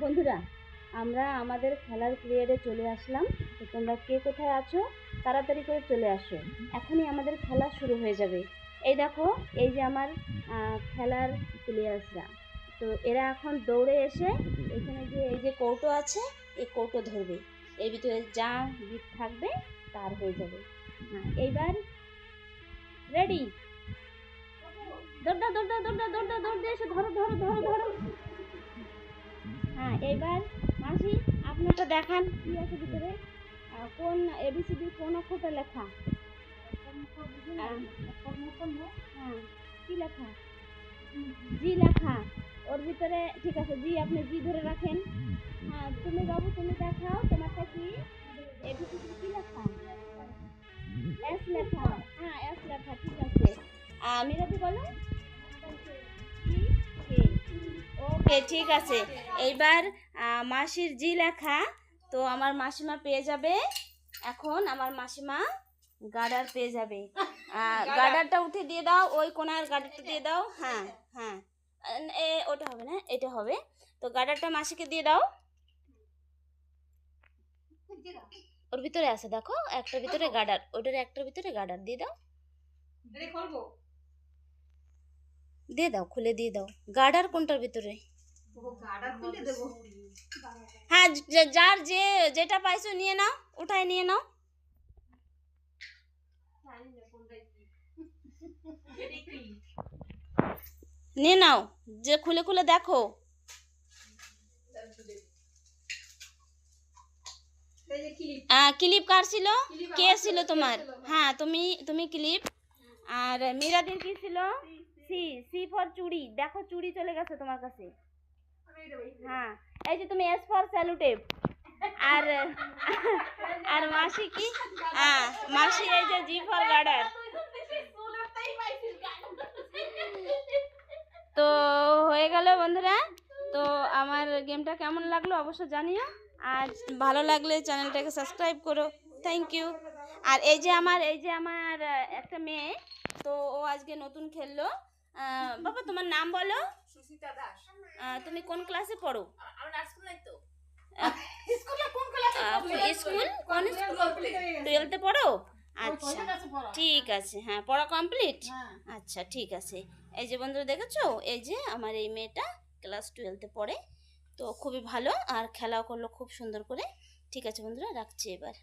বন্ধুরা, আমরা আমাদের খেলার পিরিয়ডে চলে আসলাম। তো তোমরা কে কোথায় আছো তাড়াতাড়ি করে চলে আসো, এখনই আমাদের খেলা শুরু হয়ে যাবে। এই দেখো, এই যে আমার খেলার প্লেয়ার্সরা, তো এরা এখন দৌড়ে এসে এখানে যে এই যে কৌটো আছে, এই কৌটো ধরবে, এর ভিতরে যা গিফট থাকবে তার হয়ে যাবে। এইবার রেডি, দৌড় দাও দৌড় দাও দৌড় দাও দৌড় দাও, দৌড় দিয়ে এসে ধরো ধরো ধরো ধরো। এইবার মাসি আপনারটা দেখান, কি আছে ভিতরে, কোন এবিসিডি কোন অক্ষরটা লেখা? কি লেখা? জি লেখা ওর ভিতরে। ঠিক আছে, জি আপনি জি ধরে রাখেন। তুমি বাবু তুমি দেখাও তোমারটা কি, এবিসিডি কি লেখা? এস লেখা। এস লেখা, ঠিক আছে। মিরাদি বলো। ওকে, ঠিক আছে। এইবার মাসির জি লেখা, তো আমার মাসিমা পেয়ে যাবে। এখন আমার মাসিমা গার্ডার পেয়ে যাবে। গার্ডারটা উঠে দিয়ে দাও, ওই কোনার গার্ডারটা দিয়ে দাও। হ্যাঁ, ওটা হবে না, এটা হবে। তো গার্ডারটা মাসিকে দিয়ে দাও। ওর ভিতরে আছে, দেখো একটার ভিতরে গার্ডার, ওটার একটার ভিতরে গার্ডার দিয়ে দাও। দিয়ে দাও, খুলে দিয়ে দাও। গার্ডার কোনটার ভিতরে? হ্যাঁ, যার যেটা পাইছো নিয়ে নাও, উঠায় নিয়ে নাও। নিয়ে নাও, যে খুলে খুলে দেখো। ক্লিপ কার ছিল? কে ছিল তোমার? হ্যাঁ, তুমি ক্লিপ। আর মিরাদির কি ছিল? সি। সি ফর চুড়ি, দেখো চুড়ি চলে গেছে তোমার কাছে। হ্যাঁ, এই যে তুমি এস ফর স্যালুটেপ। আর আর মাসি কি? মাসি এই যে জি ফর গার্ডার। তো হয়ে গেল বন্ধুরা। তো আমার গেমটা কেমন লাগলো অবশ্য জানিও, আর ভালো লাগলে চ্যানেলটাকে সাবস্ক্রাইব করো। Thank you. আর এই যে আমার একটা মেয়ে, তো ও আজকে নতুন খেললো। বাবা তোমার নাম বলো? সুচিতা দাস। তুমি কোন ক্লাসে পড়ো? স্কুল কোন 12তে পড়ো? আচ্ছা, ঠিক আছে। হ্যাঁ, পড়া কমপ্লিট। আচ্ছা, ঠিক আছে। এই যে বন্ধুরা দেখেছো, এই যে আমার এই মেয়েটা ক্লাস 12তে পড়ে, তো খুবই ভালো, আর খেলাও করলো খুব সুন্দর করে। ঠিক আছে বন্ধুরা, রাখছি এবার।